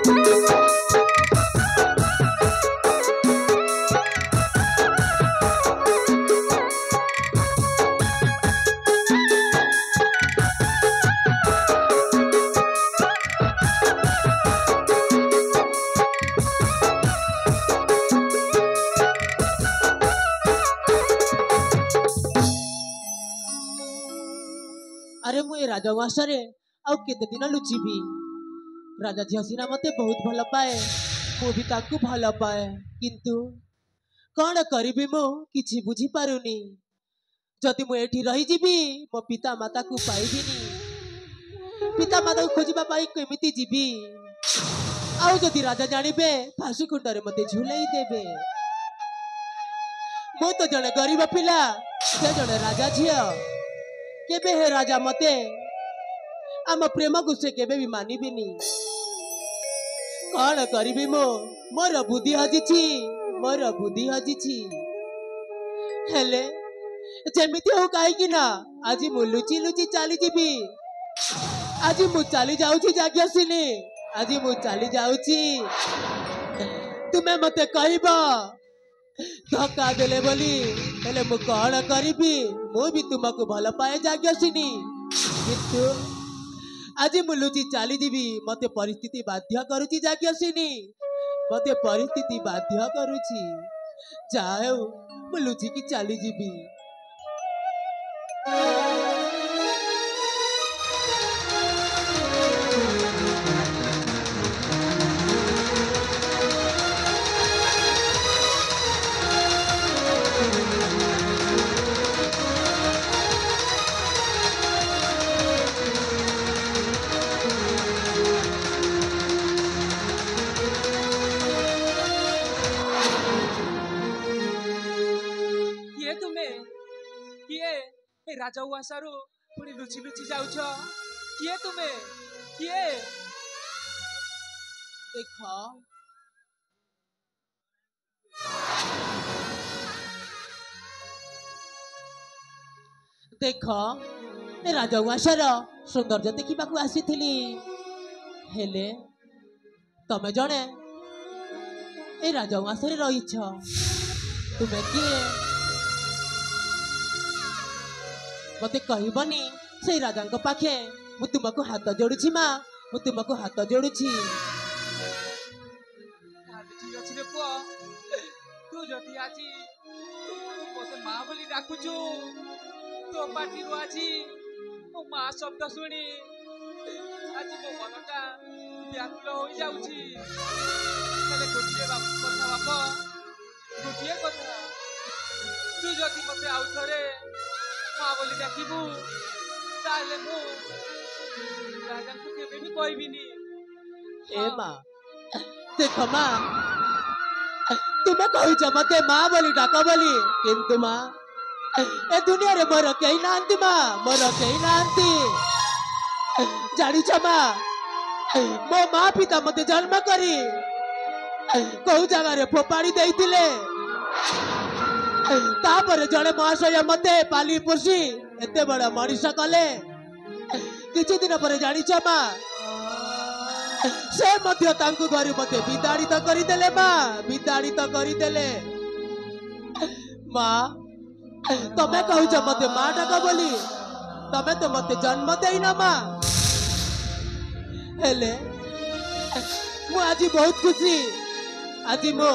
अरे मुझे राजवासरे आउ केते दिन लुचिबी राजा झियो सिना मते बहुत भल पाए मु भी ताकू भल पाए किंतु कौन करिबी मु किछि बुझी पारुनी जदि मु एठी रही जीबी मो पिता माता को पाइबिनी पिता माता को खोजिबा पाई केमिति जीबी आउ जदि राजा जानिबे फांसी कुंडरे मते झुलाई देबे मु तो जड़े गरीब पिला से जड़े राजा झियो केबे हे राजा मते आम प्रेम को से केबे भी मानिबिनी कौन करिबी मो मोर बुद्धि हजिछि हेले जेमिति हो काई कि ना आज मु लुचि लुचि चली जीबी आज मु चली जाउछि जाग्यसिनी आज मु चली जाउछि तुमे मते कहबो धक्का देले बोली हेले मु कौन करिबी मु भी तुमको भल पाए जाग्यसिनी किंतु आज मु लुचि चली जीबी मते परिस्थिति बाध्य करूची जाग्यसिनी मते परिस्थिति बाध्य करूची जाओ मु लुचि की चली जीबी राजा उआसारू पुणी लुचि लुचि जाउछ किए तुमे किए देख राजा उआसार सौंदर्य देखा आसी हेले तमे जने ए राजा उआसारे रहीछ तुमे किए मते कहबनी से राजा पाखे मु तुमको हाथ जोड़ुछि माँ मु तुमको हाथ जोड़ुछि तू जदि आज मते माँ बोली डाकुछु तो पाटी आज मो माँ शब्द शुणी आज मो मनटा व्याकुल हो जाउछि गोटे कथा बाप गोटे कथा तू जदि मते आउ थरे माँ बोली डाकिबू ताले मु राजा को केबे भी कहबिनी ए माँ देख माँ तुम्हें कहिछ मते माँ बोली डाक बोली किंतु माँ ए दुनिया रे मोर केही नांती माँ मोर केही नांती जानिछ माँ मो माँ पिता मते जन्म करी कोउ जगह रे फोपाड़ी देइतिले तापर जड़े महाशय मते पाली पोषी एते बड़ा मनीष कले किछि दिन पर जानिछ माँ से मध्य तांकु घर मते विताड़ित करिदेले माँ विताड़ित करिदेले माँ तमे कहूछ मते माँ डाक बोली तमे तो मते जन्म देइना माँ हेले मु आज बहुत खुशी आज मो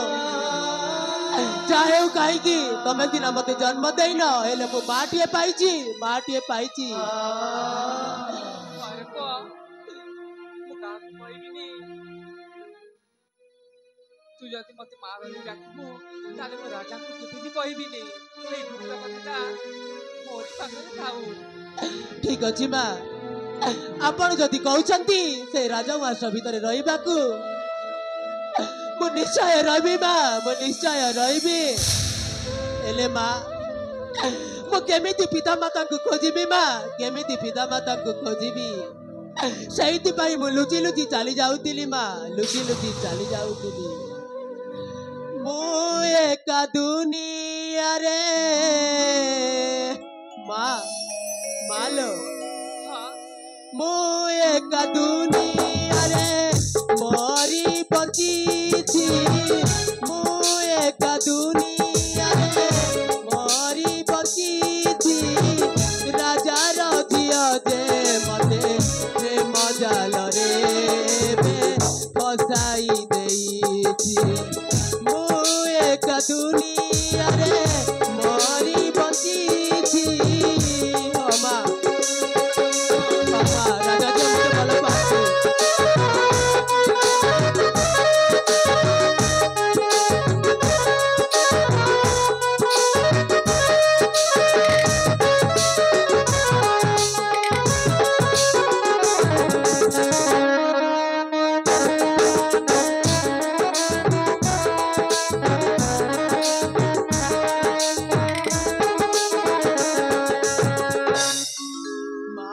चाहे कहीं तमे दिना मते जन्म देन हेले मु माटिए पाइची तू जदि मते माँ बोली डाकिबू ताले मो राजा को केबे भी कहबिनी ए दुखटा कथा मोर पाखरे थाउ ठीक अछि माँ आपण जदि कहउछंती से राजा उआस भितर रहिबाकू मु निश्चय रही माँ मु निश्चय रही हेले माँ मु केमिति पिता माता को खोजिबी माँ केमिति पिता माता को खोजिबी सही पाई मु लुचि लुचि चली जाउतिली माँ लुचि लुचि चली जाउतिली मु एका दुनिया रे माँ मालो मु एका दुनिया रे मोरी ବଞ୍ଚିଛି ମୁଁ ଏକା ଦୁନିଆରେ ମରି ବଞ୍ଚିଛି ରାଜାର ଝିଅ ଯେ ମତେ ପ୍ରେମ ଜାଲରେ ଫସାଇ ଦେଇଛି ମୁଁ ଏକା ଦୁନିଆରେ ମରି ବଞ୍ଚିଛି ଅମା ଅମା ରାଜା ଝିଅ ମତେ ଭଲ ପାଆନ୍ତି ମା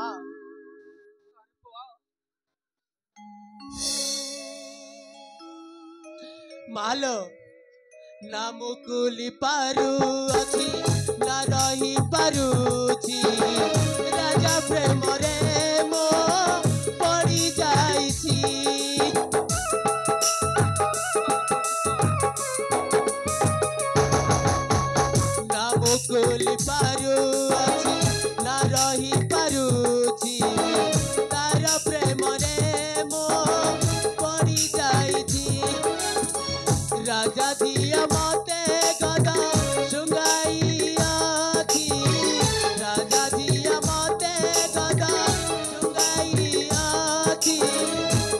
ମାଲୋ ନା ମୁକୁଲି ପାରୁଅଛି ନା ରହି ପାରୁଛି ରାଜା ପ୍ରେମରେ ମୋ ପଡ଼ି ଯାଇଛି ନା ମୁକୁଲି ପାରୁଅଛି ନା ରହି ପାରୁଛି ତାର ପ୍ରେମରେ ମୋ ପଡ଼ି ଯାଇଛି राजा दिया मते गदा सुंगाई आखी राजा दिया मते गदा सुंगाई आखी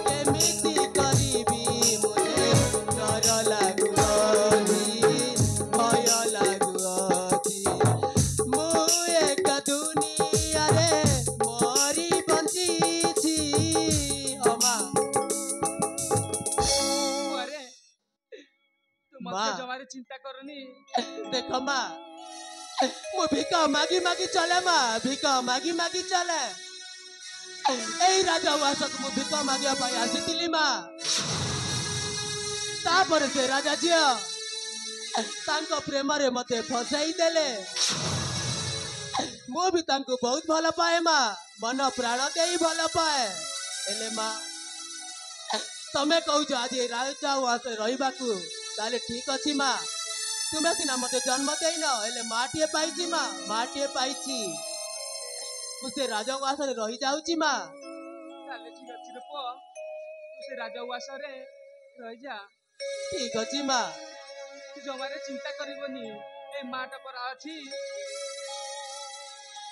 केमिति करिबी मुझे डर लागुअछि भय लागुअछि मु एक दुनिया रे मरी बंचिछि अमा अरे तू माँ। मत जमारे चिंता करनी देख माँ मु भिक मागी मागी चले माँ भिक मागी मागी चले एई राजा उवासक मु भिक मागिया पाई आसीथिली माँ तापर से राजा झियो तांको प्रेम रे मते फसाई देले मु भी तांको बहुत भल पाए माँ मन प्राण देई भल पाए हेले माँ तमे कहूछ आज राजा उवास रहिबाकू ताले ठीक अछि माँ तुमे सिना मते जन्म देइन हेले माटिए पाइछि माँ माटिए पाइछि मु से राजा उवास रे रहि जाउछि माँ ताले ठीक अछि रे पो तू से राजा उवास रे रह जा ठीक अछि माँ तू जमारे चिंता करबनी ए माटा पर अछि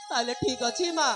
ताले ठीक अछि माँ